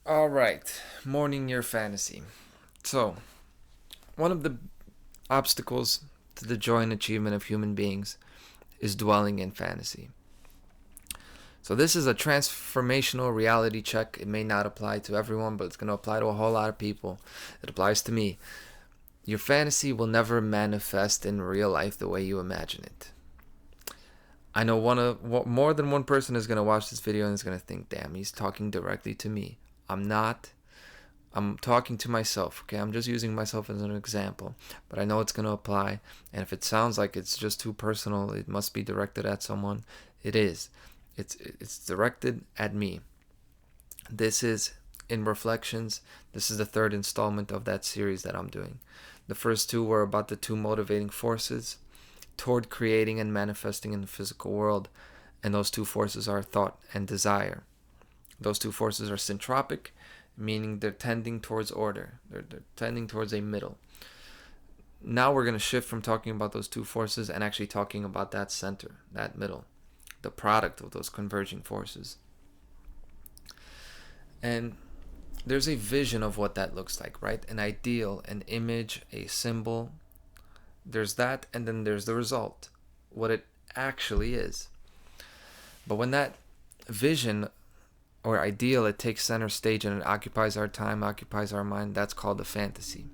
All right, mourning your fantasy. So, one of the obstacles to the joy and achievement of human beings is dwelling in fantasy. So, this is a transformational reality check. It may not apply to everyone, but it's going to apply to a whole lot of people. It applies to me. Your fantasy will never manifest in real life the way you imagine it. I know more than one person is going to watch this video and is going to think, damn, he's talking directly to me. I'm not. I'm talking to myself, okay? I'm just using myself as an example, but I know it's going to apply. And if it sounds like it's just too personal, it must be directed at someone. It is. It's directed at me. This is Inreflections. This is the third installment of that series that I'm doing. The first two were about the two motivating forces toward creating and manifesting in the physical world, and those two forces are thought and desire. Those two forces are syntropic, meaning they're tending towards order. They're tending towards a middle. Now we're going to shift from talking about those two forces and actually talking about that center, that middle, the product of those converging forces. And there's a vision of what that looks like, right? An ideal, an image, a symbol. There's that, and then there's the result, what it actually is. But when that vision or ideal, it takes center stage and it occupies our time, occupies our mind, that's called a fantasy.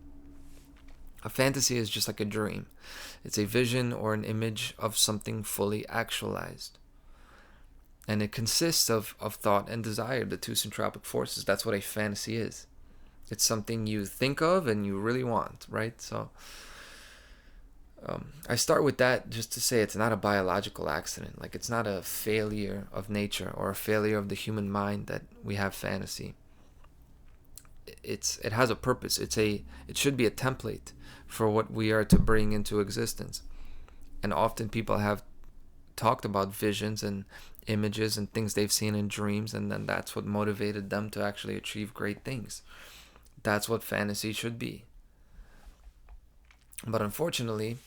A fantasy is just like a dream. It's a vision or an image of something fully actualized. And it consists of thought and desire, the two centropic forces. That's what a fantasy is. It's something you think of and you really want, right? So I start with that just to say it's not a biological accident. Like, it's not a failure of nature or a failure of the human mind that we have fantasy. It has a purpose. It should be a template for what we are to bring into existence. And often people have talked about visions and images and things they've seen in dreams, and then that's what motivated them to actually achieve great things. That's what fantasy should be. But unfortunately,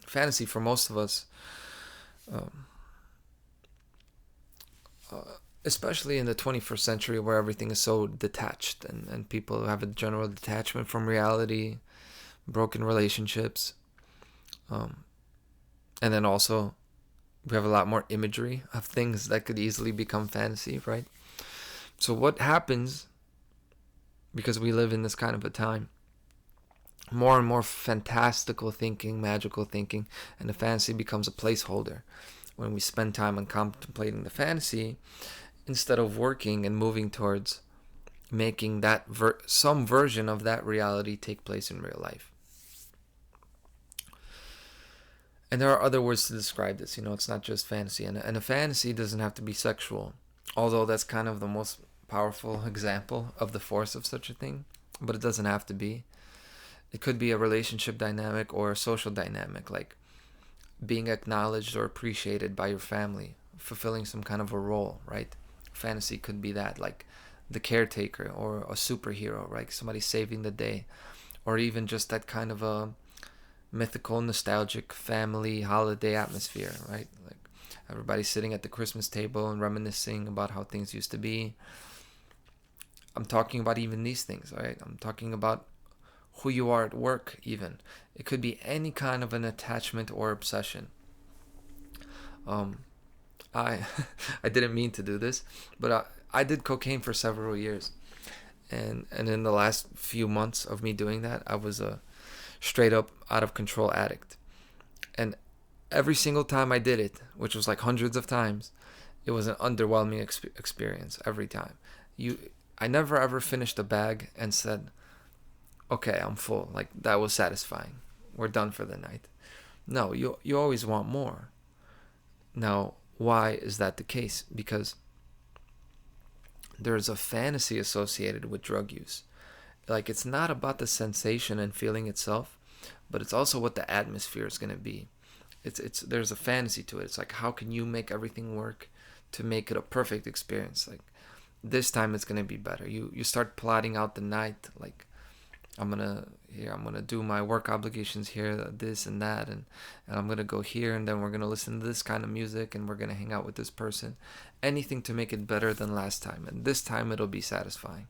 fantasy for most of us, um, especially in the 21st century where everything is so detached and people have a general detachment from reality, broken relationships, and then also we have a lot more imagery of things that could easily become fantasy, right? So what happens, because we live in this kind of a time, more and more fantastical thinking, magical thinking, and the fantasy becomes a placeholder. When we spend time on contemplating the fantasy, instead of working and moving towards making that some version of that reality take place in real life. And there are other words to describe this. It's not just fantasy. And a fantasy doesn't have to be sexual, although that's kind of the most powerful example of the force of such a thing. But it doesn't have to be. It could be a relationship dynamic or a social dynamic, like being acknowledged or appreciated by your family, fulfilling some kind of a role, right? Fantasy could be that, like the caretaker or a superhero, right? Somebody saving the day, or even just that kind of a mythical, nostalgic family holiday atmosphere, right? Like everybody sitting at the Christmas table and reminiscing about how things used to be. I'm talking about even these things, right? I'm talking about who you are at work, even. It could be any kind of an attachment or obsession. I I didn't mean to do this, but I did cocaine for several years, and in the last few months of me doing that, I was a straight up out of control addict, and every single time I did it, which was like hundreds of times, it was an underwhelming experience every time. I never ever finished a bag and said, okay, I'm full. Like, that was satisfying. We're done for the night. No, you always want more. Now, why is that the case? Because there's a fantasy associated with drug use. Like, it's not about the sensation and feeling itself, but it's also what the atmosphere is going to be. It's there's a fantasy to it. It's like, how can you make everything work to make it a perfect experience? Like, this time it's going to be better. You start plotting out the night, like I'm gonna do my work obligations here, this and that, and I'm gonna go here, and then we're gonna listen to this kind of music, and we're gonna hang out with this person. Anything to make it better than last time, and this time it'll be satisfying.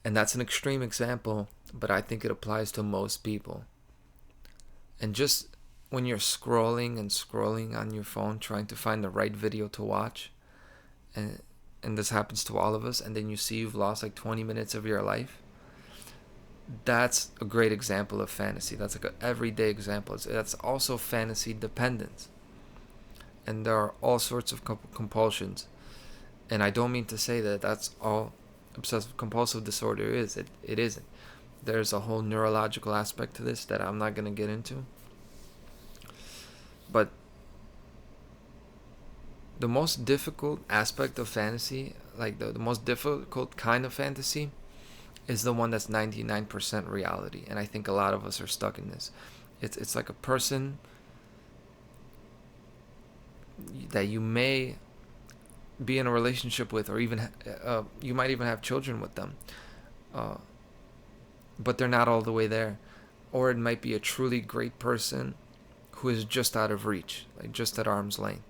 And that's an extreme example, but I think it applies to most people. And just when you're scrolling and scrolling on your phone trying to find the right video to watch, and this happens to all of us, and then you see you've lost like 20 minutes of your life, that's a great example of fantasy. That's like an everyday example. That's also fantasy dependence. And there are all sorts of compulsions. And I don't mean to say that that's all obsessive compulsive disorder is. It isn't. There's a whole neurological aspect to this that I'm not going to get into. But the most difficult aspect of fantasy, like the most difficult kind of fantasy, is the one that's 99% reality. And I think a lot of us are stuck in this. It's like a person that you may be in a relationship with, or even you might even have children with them, but they're not all the way there. Or it might be a truly great person who is just out of reach, like just at arm's length.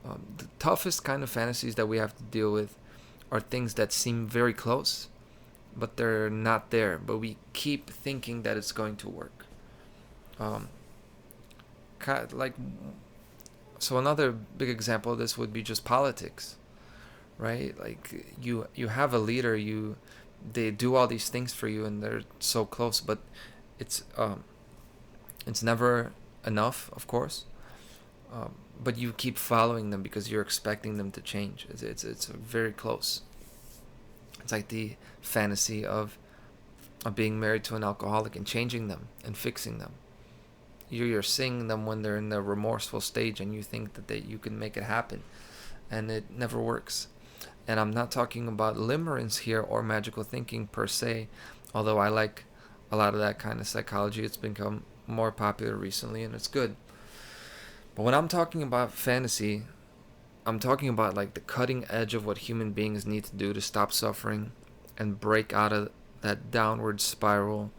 The toughest kind of fantasies that we have to deal with are things that seem very close, but they're not there, but we keep thinking that it's going to work. Like, so another big example of this would be just politics, right? Like you have a leader, they do all these things for you, and they're so close, but it's never enough, of course. But you keep following them because you're expecting them to change. It's very close. It's like the fantasy of being married to an alcoholic and changing them and fixing them. You're seeing them when they're in the remorseful stage, and you think that you can make it happen, and it never works. And I'm not talking about limerence here or magical thinking per se, although I like a lot of that kind of psychology. It's become more popular recently, and it's good. But when I'm talking about fantasy, I'm talking about like the cutting edge of what human beings need to do to stop suffering and break out of that downward spiral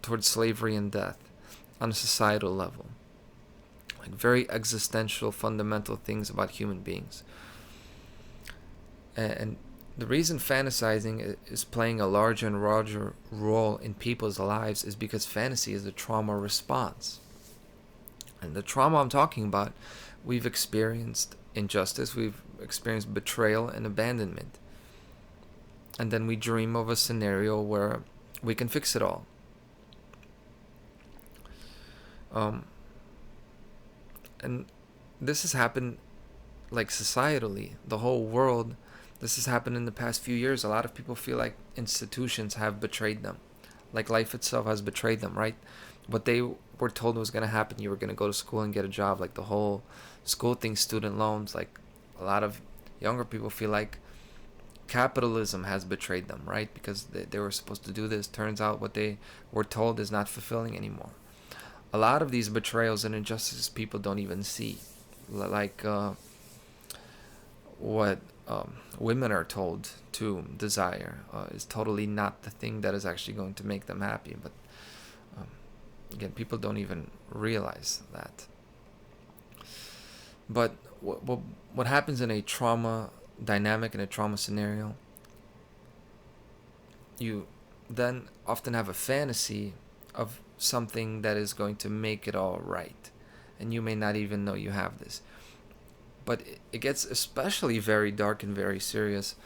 towards slavery and death on a societal level. Like very existential, fundamental things about human beings. And the reason fantasizing is playing a larger and larger role in people's lives is because fantasy is a trauma response. And the trauma I'm talking about, we've experienced injustice, we've experienced betrayal and abandonment. And then we dream of a scenario where we can fix it all. And this has happened like societally, the whole world. This has happened in the past few years. A lot of people feel like institutions have betrayed them. Like life itself has betrayed them, right? What they were told was going to happen, you were going to go to school and get a job. Like the whole school thing, student loans, like a lot of younger people feel like capitalism has betrayed them, right? Because they were supposed to do this. Turns out what they were told is not fulfilling anymore. A lot of these betrayals and injustices people don't even see. Like what women are told to desire is totally not the thing that is actually going to make them happy. But again, people don't even realize that. But what happens in a trauma dynamic, in a trauma scenario, you then often have a fantasy of something that is going to make it all right. And you may not even know you have this. But it gets especially very dark and very serious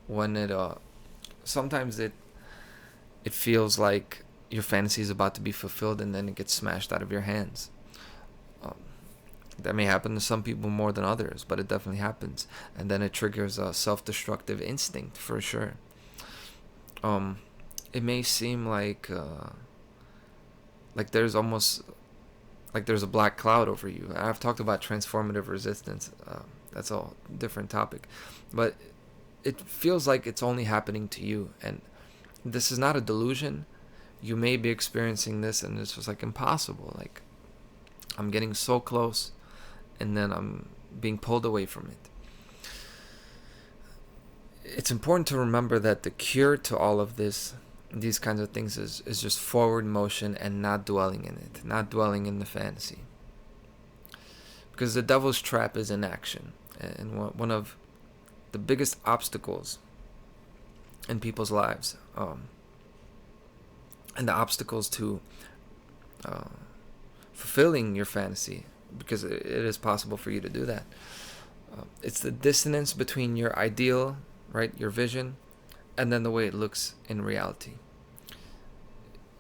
when sometimes it feels like your fantasy is about to be fulfilled, and then it gets smashed out of your hands. That may happen to some people more than others, but it definitely happens. And then it triggers a self-destructive instinct for sure. It may seem like there's almost like there's a black cloud over you. I've talked about transformative resistance. That's a different topic. But it feels like it's only happening to you. And this is not a delusion. You may be experiencing this and it's just like impossible. Like I'm getting so close and then I'm being pulled away from it. It's important to remember that the cure to all of this these kinds of things is just forward motion and not dwelling in it, not dwelling in the fantasy. Because the devil's trap is inaction. And one of the biggest obstacles in people's lives, and the obstacles to fulfilling your fantasy, because it is possible for you to do that, it's the dissonance between your ideal, right, your vision, and then the way it looks in reality.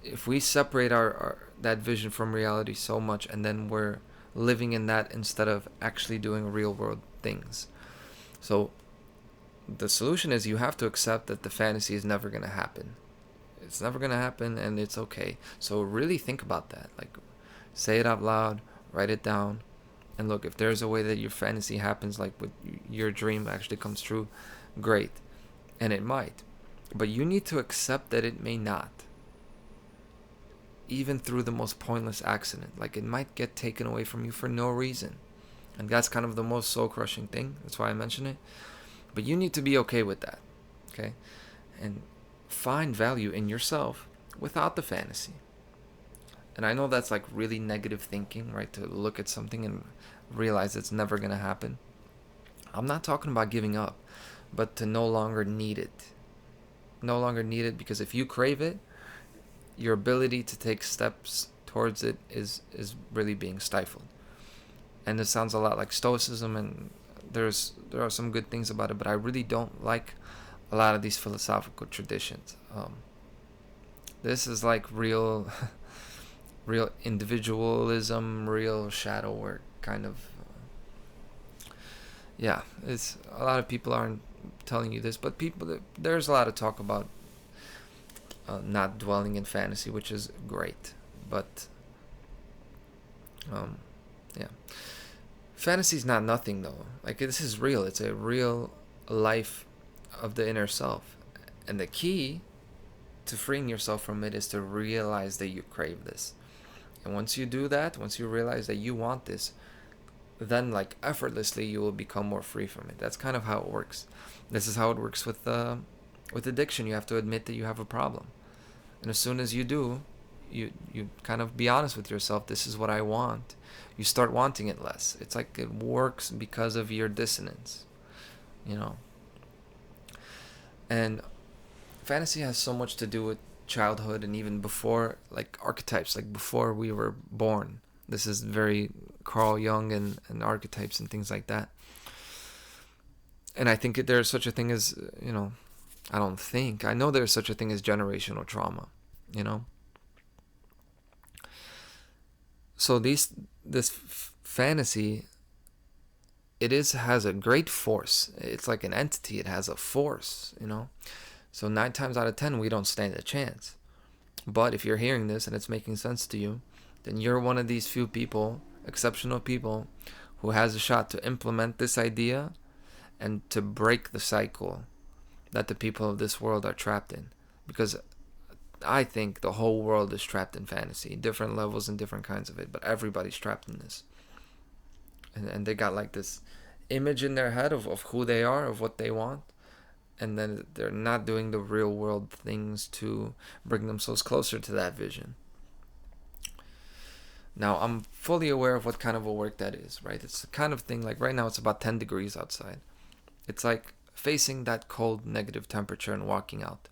If we separate our that vision from reality so much, and then we're living in that instead of actually doing real world things. So the solution is you have to accept that the fantasy is never going to happen. It's never going to happen, and it's okay. So really think about that. Like, say it out loud, write it down, and look, if there's a way that your fantasy happens, like with your dream actually comes true, great. And it might. But you need to accept that it may not. Even through the most pointless accident. Like, it might get taken away from you for no reason. And that's kind of the most soul-crushing thing. That's why I mention it. But you need to be okay with that. Okay? And find value in yourself without the fantasy. And I know that's like really negative thinking, right? To look at something and realize it's never going to happen. I'm not talking about giving up, but to no longer need it. No longer need it, because if you crave it, your ability to take steps towards it is really being stifled. And it sounds a lot like Stoicism, and there are some good things about it, but I really don't like a lot of these philosophical traditions. This is like real real individualism, real shadow work kind of. Yeah, it's a lot of people aren't telling you this, but there's a lot of talk about not dwelling in fantasy, which is great. But yeah, fantasy is not nothing though. Like, this is real. It's a real life of the inner self, and the key to freeing yourself from it is to realize that you crave this. And once you do that, once you realize that you want this, then like effortlessly you will become more free from it. That's kind of how it works. This is how it works with addiction. You have to admit that you have a problem. And as soon as you do, you kind of be honest with yourself. This is what I want. You start wanting it less. It's like it works because of your dissonance, you know. And fantasy has so much to do with childhood, and even before, like archetypes, like before we were born. This is very Carl Jung and archetypes and things like that. And I think there's such a thing as, I know there's such a thing as generational trauma, you know. So this fantasy, has a great force. It's like an entity. It has a force, you know. So 9 times out of 10, we don't stand a chance. But if you're hearing this and it's making sense to you, then you're one of these few people, exceptional people, who has a shot to implement this idea and to break the cycle that the people of this world are trapped in. Because I think the whole world is trapped in fantasy, different levels and different kinds of it, but everybody's trapped in this. And they got like this image in their head of who they are, of what they want, and then they're not doing the real world things to bring themselves closer to that vision. Now, I'm fully aware of what kind of a work that is, right? It's the kind of thing, like right now it's about 10 degrees outside. It's like facing that cold negative temperature and walking out.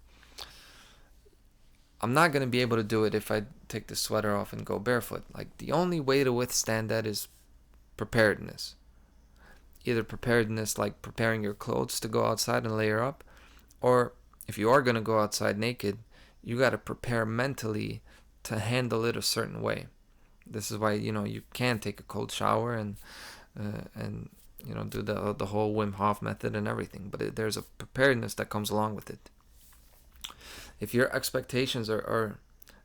I'm not going to be able to do it if I take the sweater off and go barefoot. Like, the only way to withstand that is preparedness. Either preparedness, like preparing your clothes to go outside and layer up, or if you are going to go outside naked, you got to prepare mentally to handle it a certain way. This is why, you can take a cold shower and do the whole Wim Hof method and everything, but there's a preparedness that comes along with it. If your expectations are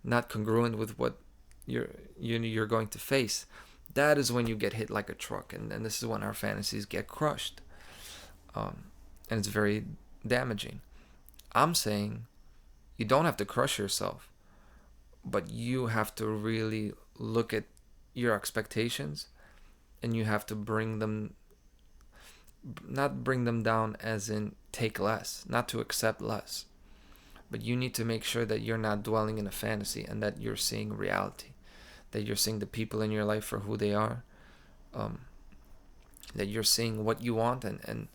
not congruent with what you're going to face, that is when you get hit like a truck, and this is when our fantasies get crushed, and it's very damaging. I'm saying you don't have to crush yourself, but you have to really look at your expectations, and you have to not bring them down as in take less, not to accept less, But you need to make sure that you're not dwelling in a fantasy and that you're seeing reality, that you're seeing the people in your life for who they are, um, that you're seeing what you want, and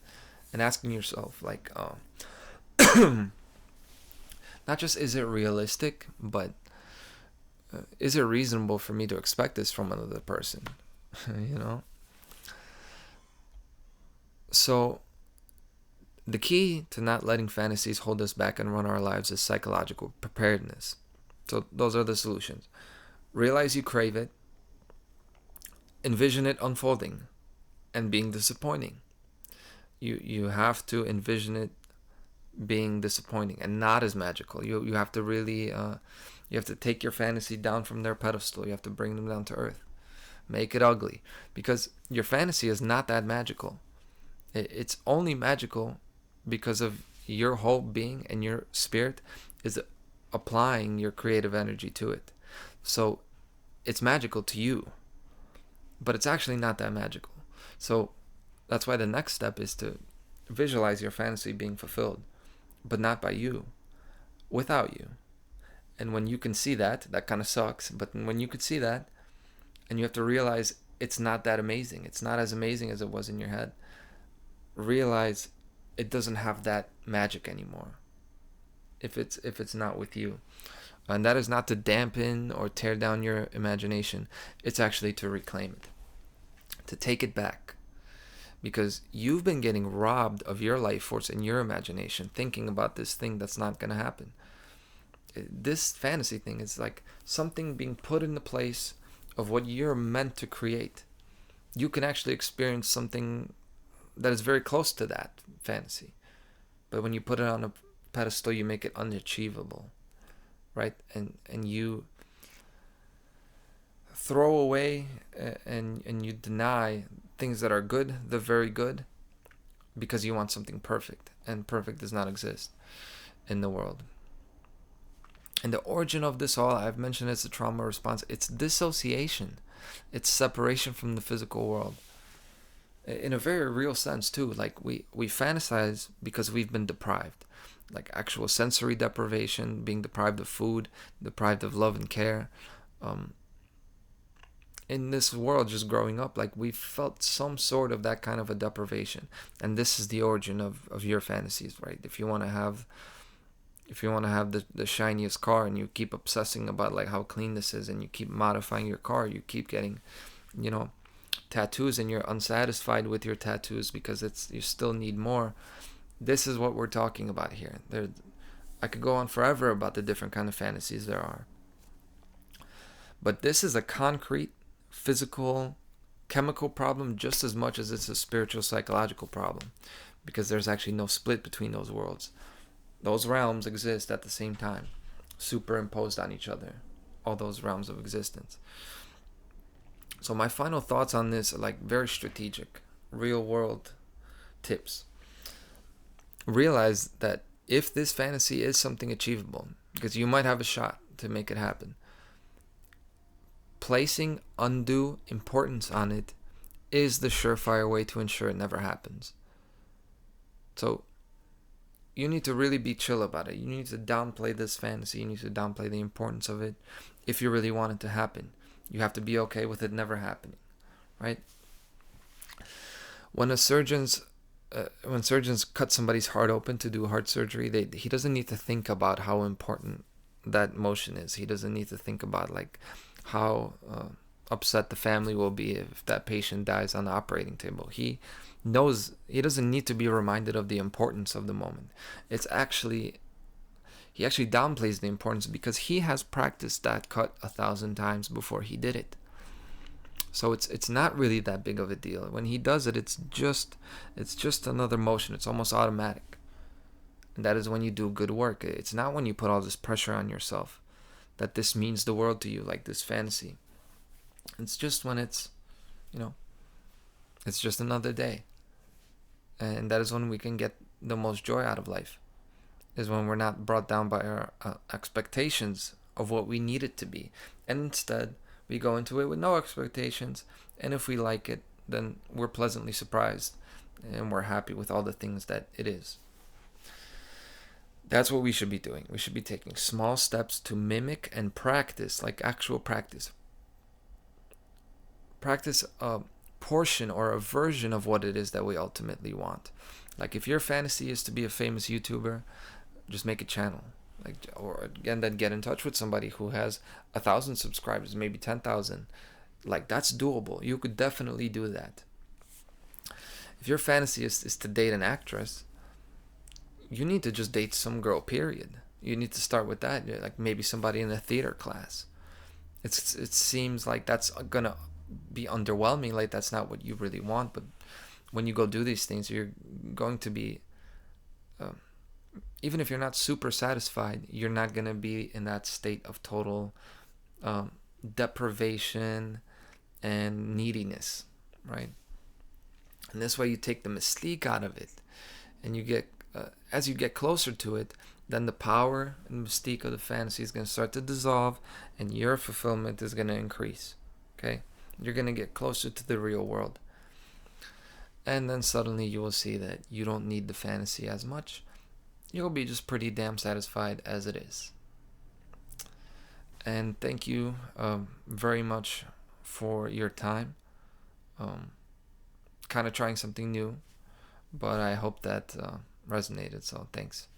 asking yourself, like, not just is it realistic, but is it reasonable for me to expect this from another person? You know? So, the key to not letting fantasies hold us back and run our lives is psychological preparedness. So, those are the solutions. Realize you crave it, envision it unfolding and being disappointing. You have to envision it being disappointing and not as magical. You have to really you have to take your fantasy down from their pedestal. You have to bring them down to earth. Make it ugly, because your fantasy is not that magical. It's only magical because of your whole being, and your spirit is applying your creative energy to it. So it's magical to you, but it's actually not that magical. So that's why the next step is to visualize your fantasy being fulfilled, but not by you, without you. And when you can see that, that kind of sucks, but when you could see that, and you have to realize it's not that amazing, it's not as amazing as it was in your head, realize it doesn't have that magic anymore if it's not with you. And that is not to dampen or tear down your imagination. It's actually to reclaim it, to take it back, because you've been getting robbed of your life force and your imagination thinking about this thing that's not going to happen. This fantasy thing is like something being put in the place of what you're meant to create. You can actually experience something that is very close to that fantasy, but when you put it on a pedestal, you make it unachievable, right? And you throw away and you deny things that are good, the very good, because you want something perfect, and perfect does not exist in the world. And the origin of this all, I've mentioned, it's a trauma response. It's dissociation. It's separation from the physical world. In a very real sense too. Like we fantasize because we've been deprived. Like actual sensory deprivation, being deprived of food, deprived of love and care. In this world, just growing up, like we felt some sort of that kind of a deprivation. And this is the origin of your fantasies, right? If you want to have the shiniest car, and you keep obsessing about like how clean this is, and you keep modifying your car, you keep getting, tattoos, and you're unsatisfied with your tattoos because you still need more. This is what we're talking about here. I could go on forever about the different kind of fantasies there are. But this is a concrete, physical, chemical problem just as much as it's a spiritual, psychological problem, because there's actually no split between those worlds. Those realms exist at the same time, superimposed on each other, all those realms of existence. So my final thoughts on this are like very strategic, real world tips. Realize that if this fantasy is something achievable, because you might have a shot to make it happen, placing undue importance on it is the surefire way to ensure it never happens. So you need to really be chill about it. You need to downplay this fantasy. You need to downplay the importance of it if you really want it to happen. You have to be okay with it never happening, right? When surgeons cut somebody's heart open to do heart surgery, he doesn't need to think about how important that motion is. He doesn't need to think about like how upset the family will be if that patient dies on the operating table. He knows he doesn't need to be reminded of the importance of the moment. He actually downplays the importance because he has practiced that cut 1,000 times before he did it. So it's not really that big of a deal. When he does it, it's just another motion. It's almost automatic. And that is when you do good work. It's not when you put all this pressure on yourself that this means the world to you, like this fantasy. It's just when it's just another day. And that is when we can get the most joy out of life, is when we're not brought down by our expectations of what we need it to be. And instead, we go into it with no expectations. And if we like it, then we're pleasantly surprised. And we're happy with all the things that it is. That's what we should be doing. We should be taking small steps to mimic and practice, like actual practice. Practice a portion or a version of what it is that we ultimately want. Like if your fantasy is to be a famous YouTuber, just make a channel. Like, or again, then get in touch with somebody who has 1,000 subscribers, maybe 10,000. Like that's doable. You could definitely do that. If your fantasy is to date an actress, you need to just date some girl, period. You need to start with that. Like maybe somebody in a theater class. It seems like that's gonna be underwhelming. Like that's not what you really want. But when you go do these things, you're going to be, um, even if you're not super satisfied, you're not gonna be in that state of total um, deprivation and neediness, right? And this way you take the mystique out of it, and you get as you get closer to it, then the power and mystique of the fantasy is going to start to dissolve, and your fulfillment is going to increase. Okay, you're going to get closer to the real world, and then suddenly you will see that you don't need the fantasy as much. You'll be just pretty damn satisfied as it is. And thank you very much for your time. Kind of trying something new, but I hope that resonated. So thanks.